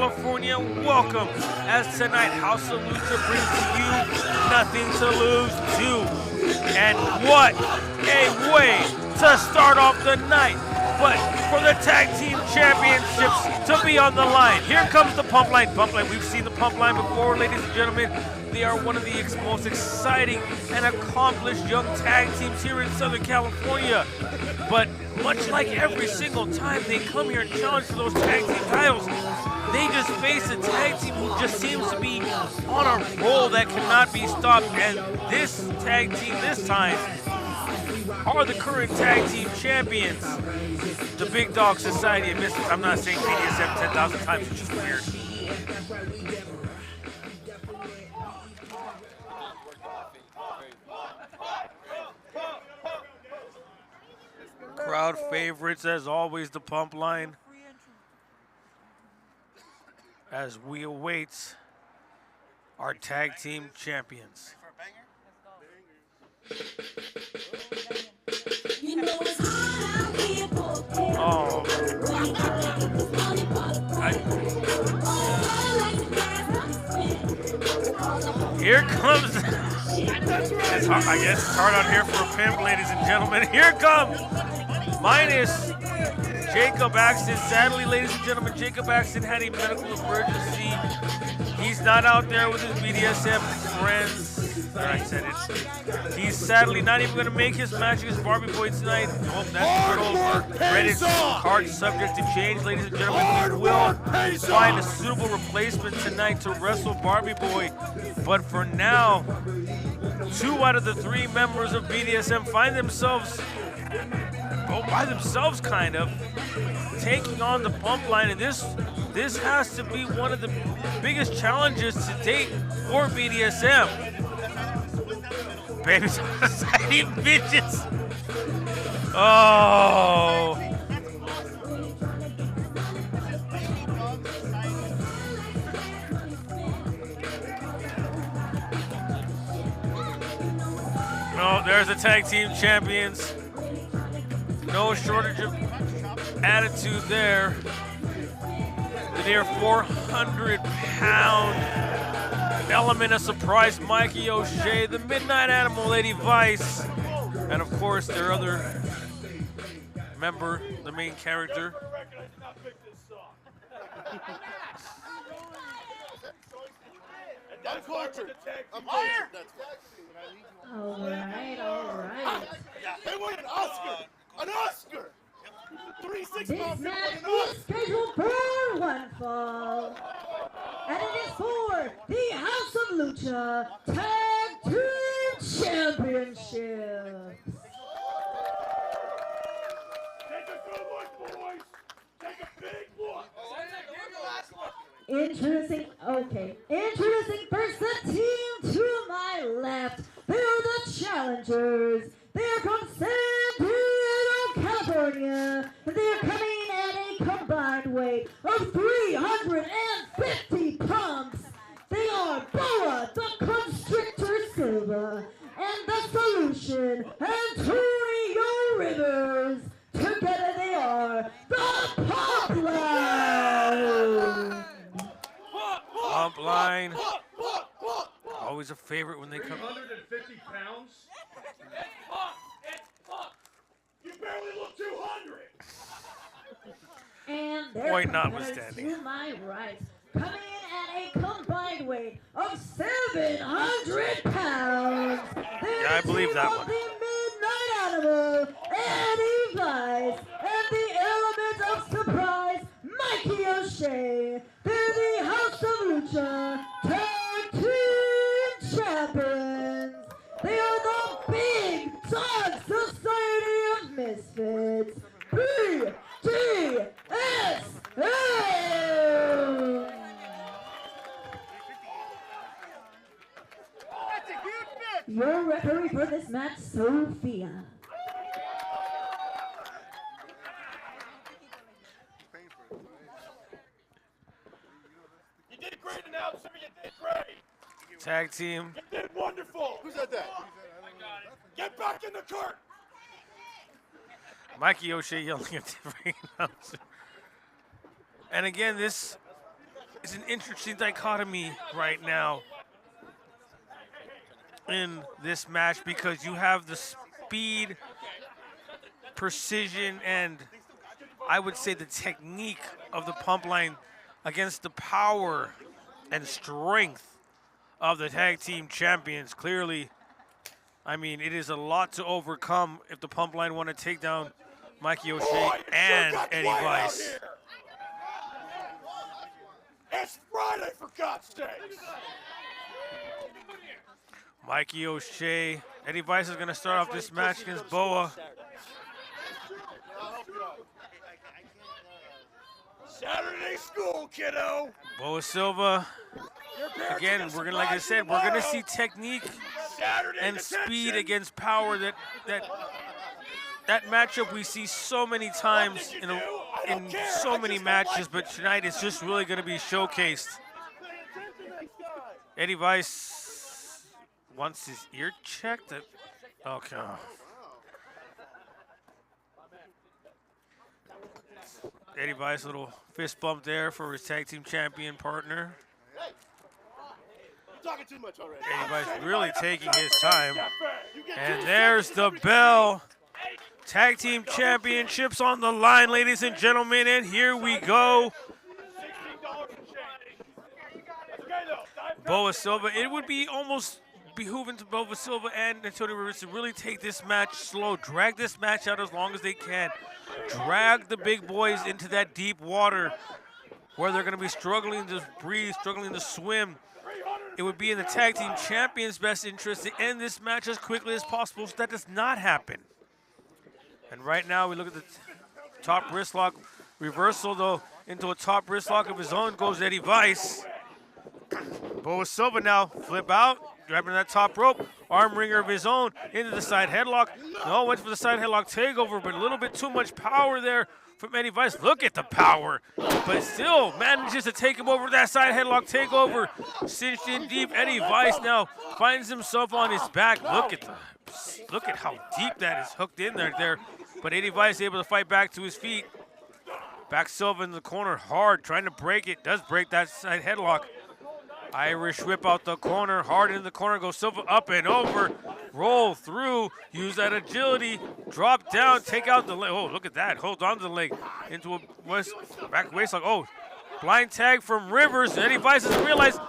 California. Welcome, as tonight House of Lucha brings to you Nothing to Lose 2. And what a way to start off the night, but for the tag team championships to be on the line. Here comes the Pumpline. Pumpline, we've seen the Pumpline before, ladies and gentlemen. They are one of the most exciting and accomplished young tag teams here in Southern California. But much like every single time they come here and challenge for those tag team titles, they just face a tag team who just seems to be on a roll that cannot be stopped. And this tag team this time are the current tag team champions, the Big Dog Society of Misfits. I'm not saying Bdsm 10,000 times, it's just weird. Crowd favorites, as always, the Pumpline, as we await our tag team champions. Oh, here comes. I guess it's hard out here for a pimp, ladies and gentlemen. Here comes. Minus Jacob Axton. Sadly, ladies and gentlemen, Jacob Axton had a medical emergency. He's not out there with his BDSM friends. I said it. He's sadly not even going to make his match against Barbie Boy tonight. Well, that's good. Reddit's card subject to change, ladies and gentlemen. We will find a suitable replacement tonight to wrestle Barbie Boy. But for now, 2 out of the 3 members of BDSM find themselves by themselves, kind of, taking on the Pumpline, and this has to be one of the biggest challenges to date for BDSM. Baby Society bitches. Oh. No, there's the tag team champions. No shortage of attitude there. The near 400-pound element of surprise, Mikey O'Shea, the Midnight Animal, Lady Vice, and of course their other member, the main character. I'm cultured. All right. They won an Oscar! An Oscar! 3 6 This match is scheduled for one fall. And it is for the House of Lucha Tag Team Championships. Take a good look, boys! Take a big look! Introducing first the team to my left. They're the challengers. They're from San Diego, California. They're coming at a combined weight of 350 pounds. They are Boa, the Constrictor Silva, and the Solution, Antonio Rivers. Together they are the Pumpline. Pumpline. Always a favorite when they come. 350 pounds? You barely look 200! And their Point competitors notwithstanding. to my right, coming in at a combined weight of 700 pounds. Yeah, I believe that one. The Midnight Animal, Eddie Vice, and the element of surprise, Mikey O'Shea. They're the House of Lucha Tag Team Champions. They are the Big Dog Society of Misfits. BDSM. Your referee for this match, Sophia. You did great, announcer. You did great. Tag team. You did wonderful. Who said that? Get back in the cart. Mikey O'Shea yelling at the ring announcer. And again, this is an interesting dichotomy right now in this match because you have the speed, precision, and I would say the technique of the Pumpline against the power and strength of the tag team champions. Clearly, I mean, it is a lot to overcome if the Pumpline want to take down Mikey O'Shea and Eddie Weiss. It's Friday, for God's sakes! Mikey O'Shea, Eddie Weiss is going to start off this match against Boa. Saturday school, kiddo! Boa Silva, again, we're gonna, like I said, we're gonna see technique and speed against power. That matchup we see so many times in so many matches, but tonight it's just really gonna be showcased. Eddie Weiss wants his ear checked. Okay. Eddie Weiss, little fist bump there for his tag team champion partner. Talking too much already. Eddie Weiss really taking his time. And there's the bell. Tag team championships on the line, ladies and gentlemen, and here we go. Boa Silva, it would be almost behooving to Boa Silva and Antonio Rivers to really take this match slow, drag this match out as long as they can. Drag the big boys into that deep water where they're going to be struggling to breathe, struggling to swim. It would be in the tag team champions' best interest to end this match as quickly as possible so that does not happen. And right now we look at the top wrist lock. Reversal, though, into a top wrist lock of his own goes Eddie Weiss. Boa Silva now flip out, grabbing that top rope. Arm wringer of his own into the side headlock. No, went for the side headlock takeover, but a little bit too much power there from Eddie Weiss. Look at the power, but still manages to take him over that side headlock takeover. Cinched in deep. Eddie Weiss now finds himself on his back. Look at how deep that is hooked in there. But Eddie Weiss able to fight back to his feet. Back Silva in the corner hard, trying to break it. Does break that side headlock. Irish whip out the corner, hard in the corner, goes Silva up and over, roll through, use that agility, drop down, take out the leg. Oh, look at that, hold on to the leg into a back waistlock. Oh, blind tag from Rivers. Eddie Weiss has realized,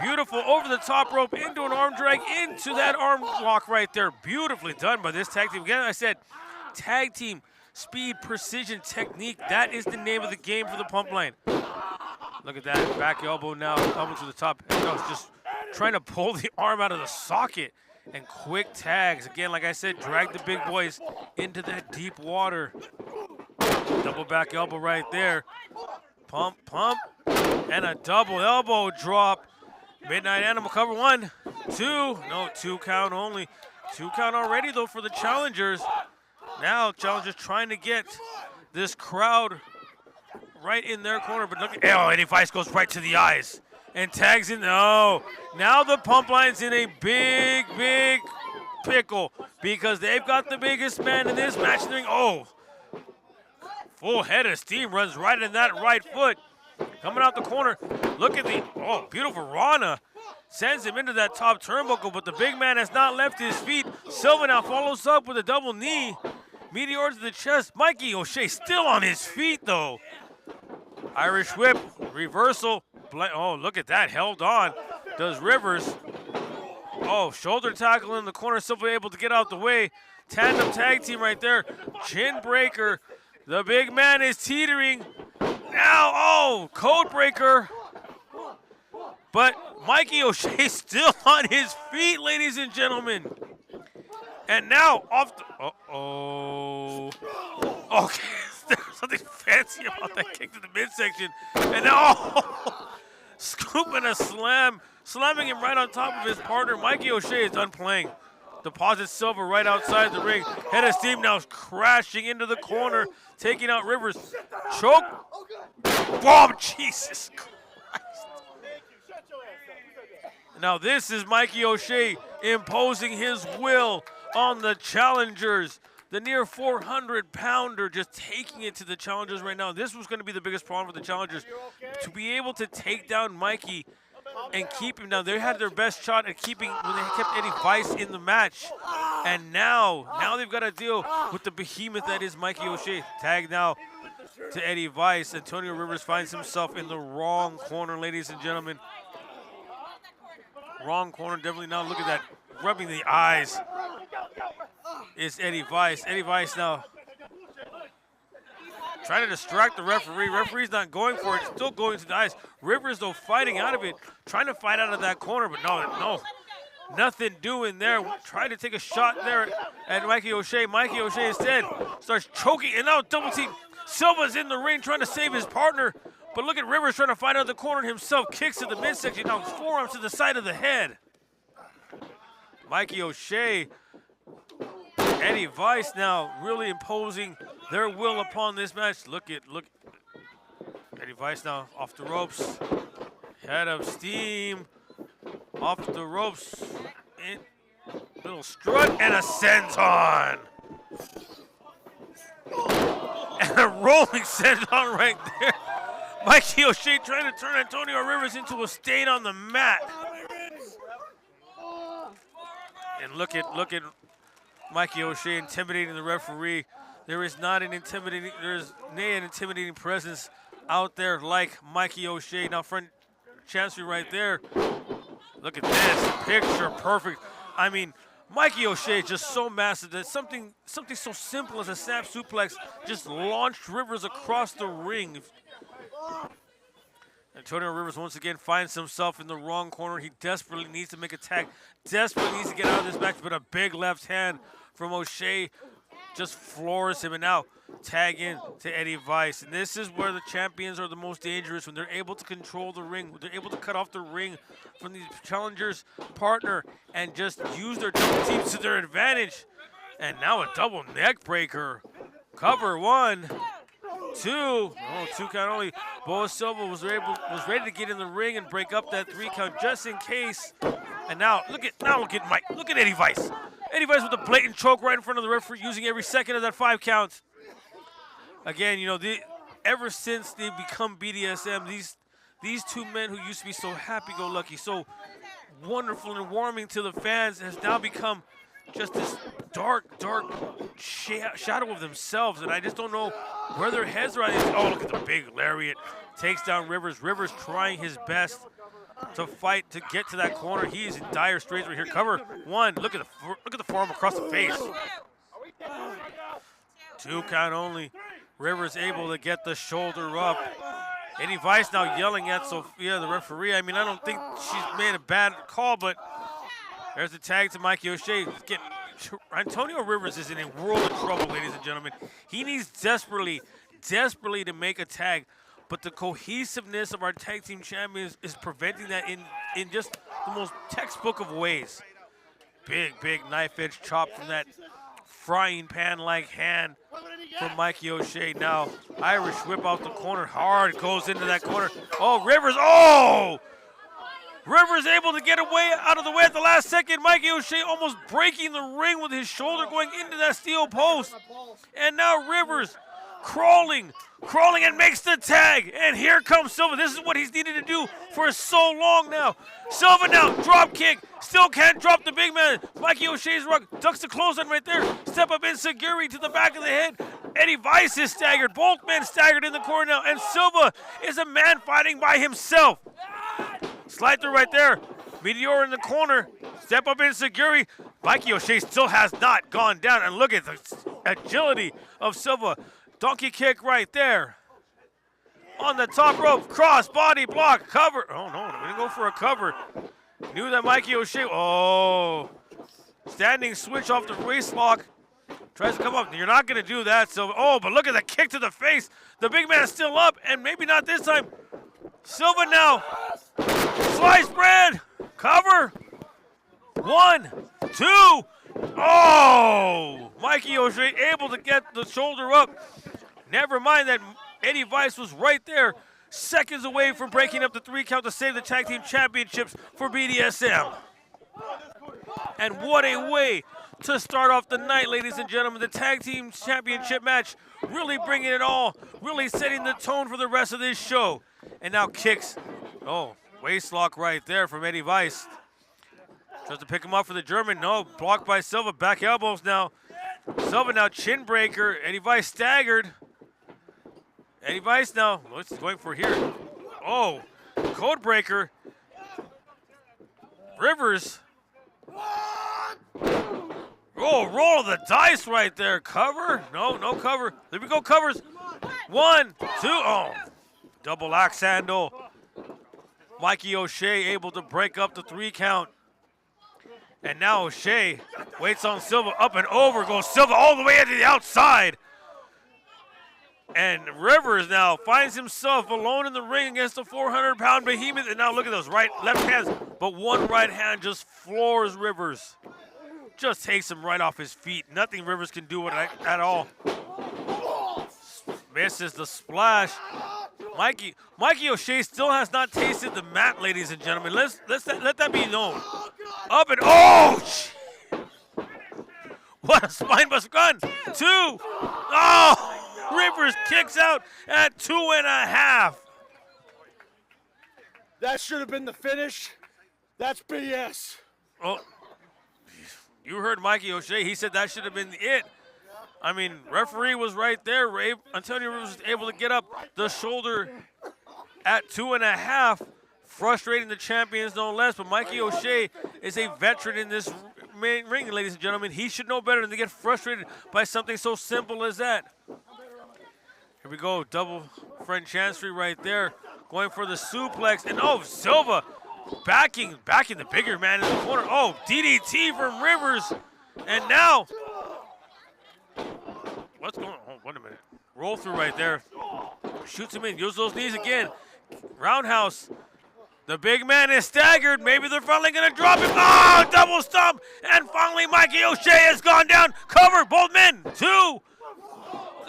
beautiful, over the top rope, into an arm drag, into that arm lock right there. Beautifully done by this tag team. Again, I said, tag team, speed, precision, technique, that is the name of the game for the Pumpline. Look at that, back elbow now, elbow to the top. No, it's just trying to pull the arm out of the socket. And quick tags. Again, like I said, drag the big boys into that deep water. Double back elbow right there. Pump, and a double elbow drop. Midnight Animal cover 1, 2. No, 2 count only. 2 count already, though, for the challengers. Now, challengers trying to get this crowd right in their corner, but look at, oh, Eddie Weiss goes right to the eyes and tags in. No, now the Pumpline's in a big pickle because they've got the biggest man in this match. Oh, full head of steam runs right in that right foot. Coming out the corner, look at the, oh, beautiful Rana. Sends him into that top turnbuckle, but the big man has not left his feet. Silva now follows up with a double knee. Meteor to the chest. Mikey O'Shea still on his feet, though. Irish whip, reversal. Oh, look at that, held on. Does Rivers. Oh, shoulder tackle in the corner. Silva able to get out the way. Tandem tag team right there. Chin breaker. The big man is teetering. Now, oh, code breaker. But Mikey O'Shea still on his feet, ladies and gentlemen. And now off the, uh-oh. Okay, there's something fancy about that kick to the midsection. And now, scooping a slam, slamming him right on top of his partner. Mikey O'Shea is done playing. Deposits Silva right outside the ring. Head of steam now crashing into the corner, taking out Rivers. Choke. Bomb, Jesus Christ. Now this is Mikey O'Shea imposing his will on the challengers. The near 400-pounder just taking it to the challengers right now. This was going to be the biggest problem for the challengers. To be able to take down Mikey and keep him down. They had their best shot at keeping when they kept Eddie Vice in the match. And now they've got to deal with the behemoth that is Mikey O'Shea. Tag now to Eddie Vice. Antonio Rivers finds himself in the wrong corner, ladies and gentlemen. Wrong corner, definitely now. Look at that, rubbing the eyes. Is Eddie Vice. Eddie Vice now trying to distract the referee. Referee's not going for it, still going to the eyes. Rivers, though, fighting out of it, trying to fight out of that corner, but no. Nothing doing there. Trying to take a shot there at Mikey O'Shea. Mikey O'Shea instead starts choking, and now double team. Silva's in the ring trying to save his partner, but look at Rivers trying to fight out of the corner himself. Kicks to the midsection, now forearms to the side of the head. Mikey O'Shea, Eddie Vice now really imposing their will upon this match. Look. Eddie Vice now off the ropes. Head of steam. Off the ropes. In. Little strut and a senton. And a rolling senton right there. Mikey O'Shea trying to turn Antonio Rivers into a stain on the mat. And look at Mikey O'Shea intimidating the referee. There is an intimidating presence out there like Mikey O'Shea. Now front chancery right there. Look at this, picture perfect. I mean, Mikey O'Shea is just so massive that something so simple as a snap suplex just launched Rivers across the ring. Antonio Rivers once again finds himself in the wrong corner. He desperately needs to make a tag, desperately needs to get out of this match, but a big left hand from O'Shea just floors him, and now tag in to Eddie Vice. And this is where the champions are the most dangerous, when they're able to control the ring, when they're able to cut off the ring from the challenger's partner and just use their double teams to their advantage. And now a double neck breaker. Cover 1, 2. Oh, 2 count only. Boa Silva was ready to get in the ring and break up that 3 count just in case. And now look at Mike. Look at Eddie Vice. Eddie Vice with a blatant choke right in front of the referee, using every second of that 5 count. Again, ever since they've become BDSM, these two men who used to be so happy-go-lucky, so wonderful and warming to the fans, has now become just this dark shadow of themselves, and I just don't know where their heads are at. Oh, look at the big lariat. Takes down Rivers. Rivers trying his best to fight to get to that corner. He is in dire straits right here. Cover 1. Look at the forearm across the face. 2 count only. Rivers able to get the shoulder up. Eddie Vice now yelling at Sophia, the referee. I mean, I don't think she's made a bad call, but there's the tag to Mikey O'Shea. Antonio Rivers is in a world of trouble, ladies and gentlemen. He needs desperately to make a tag, but the cohesiveness of our tag team champions is preventing that in just the most textbook of ways. Big knife edge chop from that frying pan-like hand from Mikey O'Shea. Now, Irish whip out the corner. Hard goes into that corner. Oh, Rivers. Oh! Rivers able to get out of the way at the last second. Mikey O'Shea almost breaking the ring with his shoulder going into that steel post. And now Rivers crawling and makes the tag. And here comes Silva. This is what he's needed to do for so long now. Silva now, drop kick. Still can't drop the big man. Mikey O'Shea's rug ducks the clothesline right there. Step up enziguri to the back of the head. Eddie Vice is staggered. Both men staggered in the corner now. And Silva is a man fighting by himself. Slide through right there. Meteor in the corner. Step up enziguri. Mikey O'Shea still has not gone down. And look at the agility of Silva. Donkey kick right there. On the top rope, cross, body block, cover. Oh no, we didn't go for a cover. Knew that Mikey O'Shea, oh. Standing switch off the waist lock. Tries to come up, you're not gonna do that. So, oh, but look at the kick to the face. The big man's still up, and maybe not this time. Silva now, sliced bread, cover. 1, 2, oh! Mikey O'Shea able to get the shoulder up. Never mind that Eddie Vice was right there, seconds away from breaking up the 3 count to save the tag team championships for BDSM. And what a way to start off the night, ladies and gentlemen. The tag team championship match, really bringing it all, really setting the tone for the rest of this show. And now kicks, oh, waist lock right there from Eddie Weiss. Tries to pick him up for the German, no, blocked by Silva, back elbows now. Silva now chin breaker, Eddie Weiss staggered. Eddie Weiss now, what's he going for here? Oh, code breaker. Rivers. Oh, roll of the dice right there. Cover? No, no cover. There we go, covers. 1, 2, oh. Double axe handle. Mikey O'Shea able to break up the 3 count. And now O'Shea waits on Silva, up and over. Goes Silva all the way to the outside. And Rivers now finds himself alone in the ring against the 400-pound behemoth. And now look at those left hands. But one right hand just floors Rivers. Just takes him right off his feet. Nothing Rivers can do with it at all. Misses the splash. Mikey O'Shea still has not tasted the mat, ladies and gentlemen. Let that be known. Up and oh! What a spinebuster gun! 2. Oh! Rivers kicks out at 2.5. That should have been the finish. That's BS. Oh, you heard Mikey O'Shea. He said that should have been it. I mean, referee was right there. Antonio Rivers was able to get up the shoulder at 2.5, frustrating the champions no less. But Mikey O'Shea is a veteran in this main ring, ladies and gentlemen. He should know better than to get frustrated by something so simple as that. Here we go, double French chancery right there, going for the suplex, and oh, Silva backing the bigger man in the corner. Oh, DDT from Rivers, and now, what's going on? Oh, wait a minute. Roll through right there. Shoots him in, use those knees again. Roundhouse. The big man is staggered. Maybe they're finally going to drop him. Oh, double stomp, and finally Mikey O'Shea has gone down. Cover, both men, 2.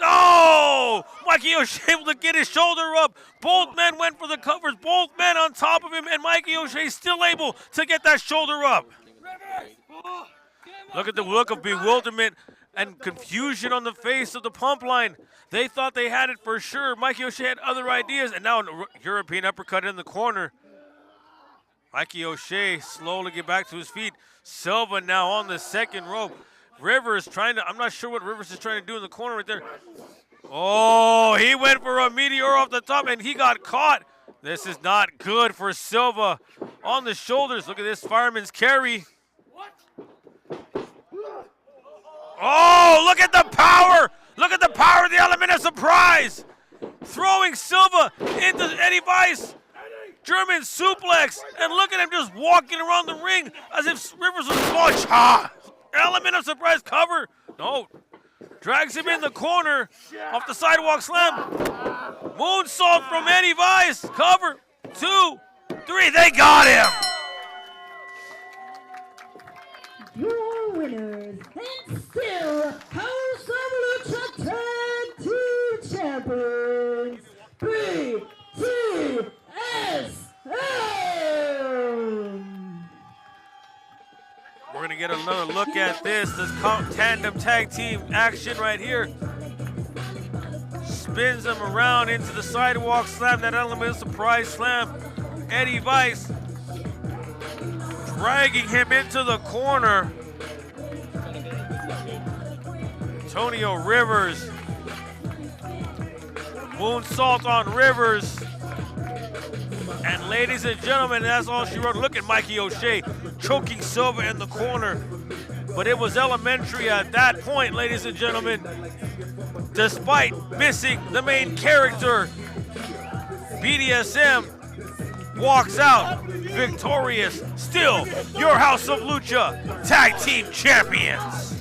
Oh! Mikey O'Shea able to get his shoulder up. Both men went for the covers. Both men on top of him, and Mikey O'Shea still able to get that shoulder up. Look at the look of bewilderment and confusion on the face of the Pumpline. They thought they had it for sure. Mikey O'Shea had other ideas, and now a European uppercut in the corner. Mikey O'Shea slowly get back to his feet. Silva now on the second rope. Rivers trying to, I'm not sure what Rivers is trying to do in the corner right there. Oh, he went for a meteor off the top and he got caught. This is not good for Silva. On the shoulders, look at this fireman's carry. Oh, look at the power. Look at the power of the element of surprise. Throwing Silva into Eddie Weiss. German suplex. And look at him just walking around the ring as if Rivers was launched. Element of surprise cover. No. Drags him in the corner. Off the sidewalk slam. Moonsault from Eddie Weiss. Cover. 2, 3. They got him. Your winners and still House of Lucha Tag Team Champions, Bdsm. We're going to get another look at this tandem tag team action right here. Spins him around into the sidewalk slam, that element of surprise slam. Eddie Weiss dragging him into the corner. Antonio Rivers. Moonsault on Rivers. And ladies and gentlemen, that's all she wrote. Look at Mikey O'Shea choking Silva in the corner. But it was elementary at that point, ladies and gentlemen. Despite missing the main character, Bdsm walks out victorious. Still, your House of Lucha Tag Team Champions.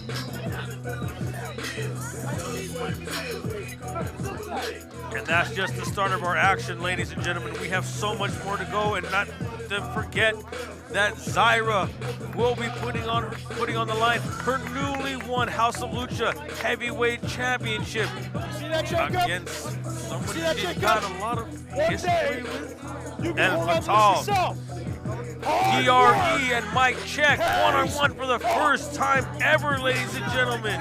And that's just the start of our action, ladies and gentlemen. We have so much more to go, and not to forget that Zyra will be putting on the line her newly won House of Lucha Heavyweight Championship against somebody she's got a lot of history with. You And can hold on to Fatal. yourself. DRE and Mike Check, one-on-one for the first time ever, ladies and gentlemen.